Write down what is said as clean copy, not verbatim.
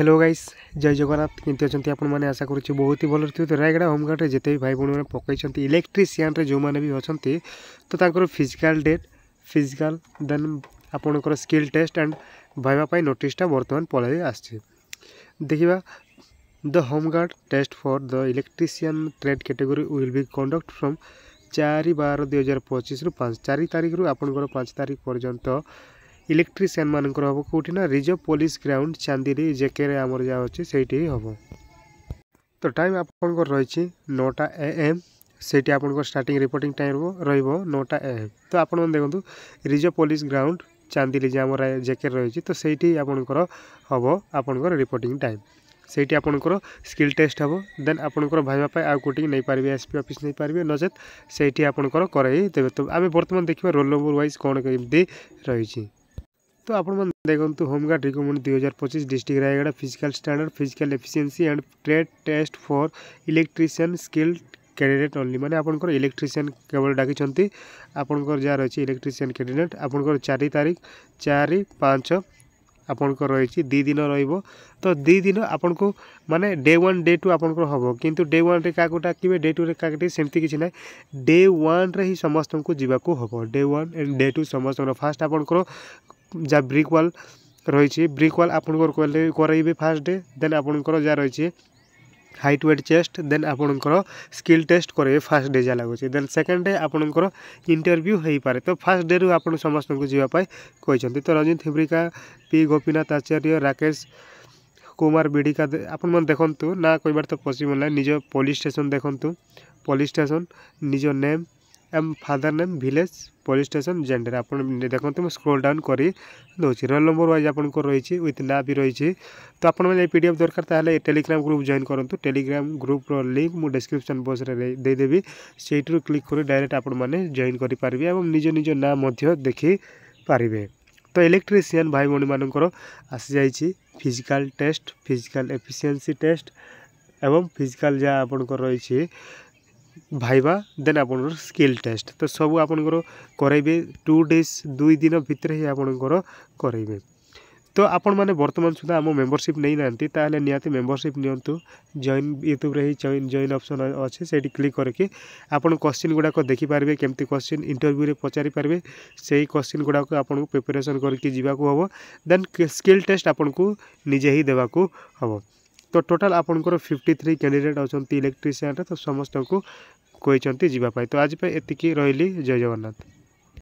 Hello guys जय जगन्नाथ केमती अच्छा आपण मैंने आशा करुच्छे बहुत ही भल थी। तो रायगड़ा होमगार्ड जिते भी भाई भाई मैंने पकई इलेक्ट्रीशियन जो मैंने भी अच्छा तो तांकर फिजिकल डेट फिजिकल देन आपणकर स्किल टेस्ट एंड भाइबा नोटिसटा बर्तमान पलि आसी देखा the home guard test for the electrician trade category will be conduct from 4/12/2025 रु 4 तारिख रु आपणकर 5 तारिख पर्यंत इलेक्ट्रीशियन मानकर हम कौटी ना रिजर्व पुलिस ग्राउंड चांदिली जेके आमर जहाँ अच्छे से हम तो टाइम आपंकर रही 9टा AM से आपंकर स्टार्टिंग रिपोर्टिंग टाइम रही 9टा AM। तो आपण देखो रिजर्व पुलिस ग्राउंड चांदिली जहाँ आम जेके रही तो सही आपंकर हम आपंकर रिपोर्टिंग टाइम से आपंकर स्किल टेस्ट हम देन आपंकर भाईबा आउ कौटी नहीं पारे SP ऑफिस नहीं पारे नचेत से आपंकर करई देवे। तो आम बर्तमान देखा रोल नंबर वाइज कौन कमी रही तो आपण देखो home guard recruitment 2025 district Rayagada physical standard physical efficiency and trade test for electrician skill candidate only माने आपनकर इलेक्ट्रीशियन केवल डाकी आपनकर जहाँ रही इलेक्ट्रीशियन कैंडिडेट आपनकर 4 तारिख 4/5 आपनकर रही 2 दिन रहिबो। तो 2 दिन आपन को माने डे 1 डे 2 आपनकर हबो किंतु डे 1 रे काको डाकिबे डे 2 रे काको सेमती किछि नै डे 1 रे ही समस्त को जीवाको हबो डे 1 एंड डे 2 समस्त फास्ट आपनकर जहाँ ब्रिक वाल रही ब्रिक वाल आपंकर करेंगे फास्ट डे देन आपंकर जहाँ रही हाइट वेट चेस्ट देन आपंकर स्किल टेस्ट करेंगे फास्ट डे जहाँ लगुच देन सेकेंड डे आपंकर इंटरव्यू हो पारे। तो फास्ट डे रू आप समस्त को जावाई कहते तो रंजित हिब्रिका P गोपीनाथ आचार्य राकेश कुमार बिडिका आपण देखु ना कहबार तो पॉसिबल ना निज पुलिस स्टेशन देखु पुलिस स्टेशन निज नेम एम father name village police station gender आप देखते मैं स्क्रोल डाउन कर दूसरी रोल नंबर वाइज आपको रही विथ ना भी रही। तो आप PDF दरकार ताहले टेलीग्राम ग्रुप जॉइन करूँ टेलीग्राम ग्रुप लिंक मुझे डिस्क्रिप्शन बॉक्स रे देदेवी से क्लिक कर डायरेक्ट आपण मैंने जॉइन करेंगे और निज निज ना देखी पारे। तो इलेक्ट्रीशियन भाई भाई मानकर आसी जाइए physical test physical efficiency test एवं फिजिकल जहाँ आपंकर रही भाइबा देन आपंकर स्किल टेस्ट तो सब आपंकर करेंगे 2 डेज 2 दिन भितर ही आपंकर करेंगे। तो आपण मैंने वर्तमान सुधा आम मेंबरशिप नहीं नांती ताहले निहाती मेंबरशिप नियंतु जॉइन यूट्यूब रे ही जॉइन ऑप्शन अच्छे से क्लिक करके आपन क्वेश्चन गुड़ाक देखिपारे केमती क्वेश्चन इंटरव्यू रे पचारि पारे से क्वेश्चन गुड़ाक आपन प्रिपरेशन करके जीवाको हबो देन स्किल टेस्ट आपन को निजे ही देवाको हबो। तो टोटाल आपंकर 53 कैंडिडेट अच्छा इलेक्ट्रीशियन तो समस्त को कहते जीवाई। तो आज पे एतिकी रही जय जगन्नाथ।